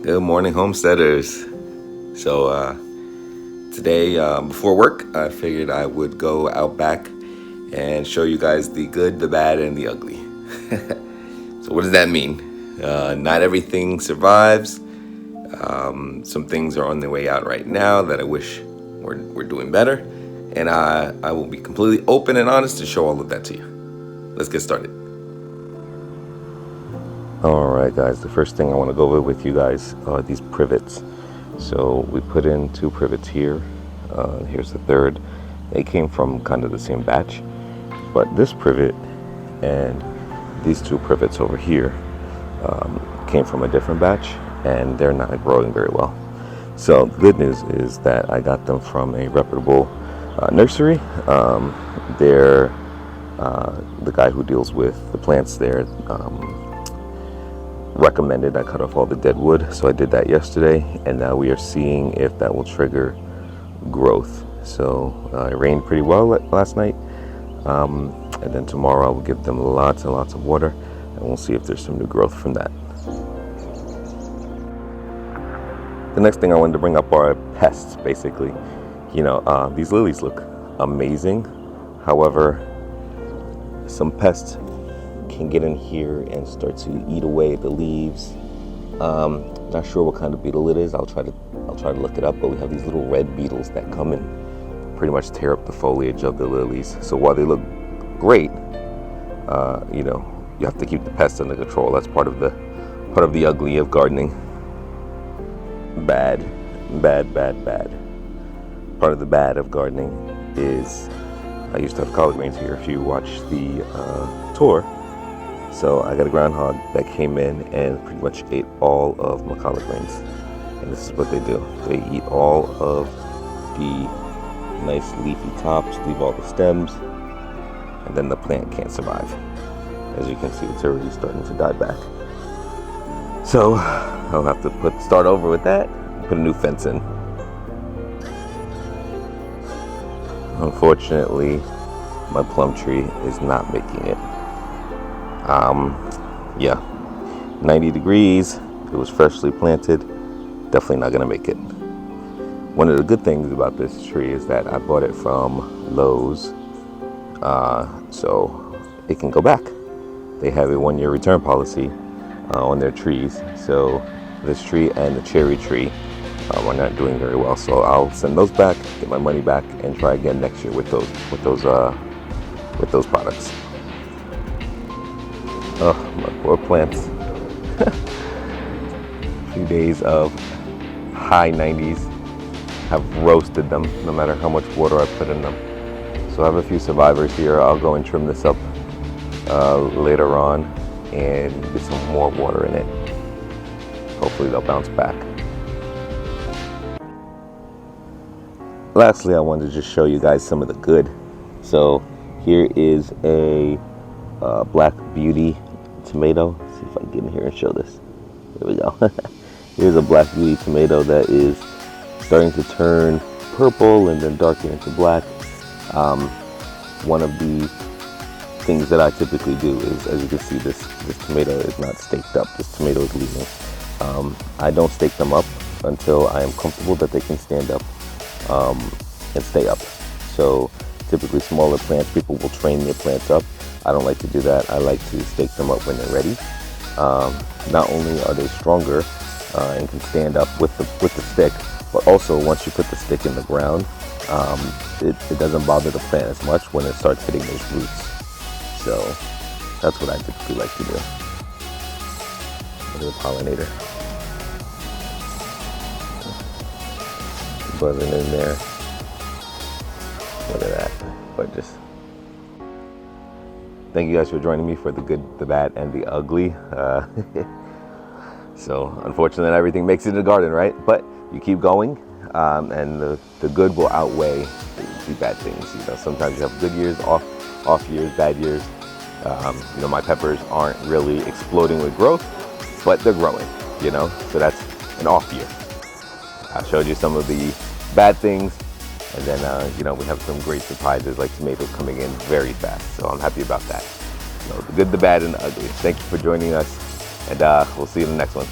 Good morning, homesteaders. So today, before work, I figured I would go out back and show you guys the good, the bad, and the ugly. So what does that mean? Not everything survives. Some things are on their way out right now that I wish we're doing better. And I will be completely open and honest to show all of that to you. Let's get started. Alright guys, the first thing I want to go over with you guys are these privets. So we put in 2 privets here. Here's the third. They came from kind of the same batch. But this privet and these 2 privets over here came from a different batch, and they're not growing very well. So the good news is that I got them from a reputable nursery. They're the guy who deals with the plants there recommended I cut off all the dead wood, so I did that yesterday, and now we are seeing if that will trigger growth. So it rained pretty well last night, and then tomorrow I will give them lots and lots of water, and we'll see if there's some new growth from that. The next thing I wanted to bring up are pests, basically. You know, these lilies look amazing. However, some pests can get in here and start to eat away the leaves. Not sure what kind of beetle it is. I'll try to look it up, but we have these little red beetles that come and pretty much tear up the foliage of the lilies. So while they look great, you know, you have to keep the pests under control. That's part of the ugly of gardening. Bad. Part of the bad of gardening is I used to have collard greens here if you watch the tour. So I got a groundhog that came in and pretty much ate all of my collard greens. And this is what they do. They eat all of the nice leafy tops, leave all the stems, and then the plant can't survive. As you can see, it's already starting to die back. So I'll have to start over with that, put a new fence in. Unfortunately, my plum tree is not making it. Yeah, 90 degrees, it was freshly planted, definitely not gonna make it. One of the good things about this tree is that I bought it from Lowe's, so it can go back. They have a 1-year return policy on their trees, so this tree and the cherry tree are not doing very well, so I'll send those back, get my money back, and try again next year with those products. Oh, my poor plants. A few days of high 90s have roasted them, no matter how much water I put in them. So I have a few survivors here. I'll go and trim this up later on and get some more water in it. Hopefully they'll bounce back. Lastly, I wanted to just show you guys some of the good. So here is a Black Beauty tomato. Let's see if I can get in here and show this. There we go. Here's a Black Beauty tomato that is starting to turn purple and then darken into black. One of the things that I typically do is, as you can see, this tomato is not staked up. This tomato is leaning. I don't stake them up until I am comfortable that they can stand up and stay up. So typically smaller plants, people will train their plants up. I don't like to do that. I like to stake them up when they're ready. Not only are they stronger and can stand up with the stick, but also once you put the stick in the ground, it doesn't bother the plant as much when it starts hitting those roots. So that's what I typically like to do. Look at the pollinator. Buzzing in there. Look at that. Gorgeous. Thank you guys for joining me for the good, the bad, and the ugly. So unfortunately, not everything makes it in the garden, right? But you keep going, and the good will outweigh the bad things. You know, sometimes you have good years, off years, bad years. You know, my peppers aren't really exploding with growth, but they're growing. You know, so that's an off year. I showed you some of the bad things, and then you know, we have some great surprises like tomatoes coming in very fast. So I'm happy about that. You know, the good, the bad, and the ugly. Thank you for joining us, and we'll see you in the next one.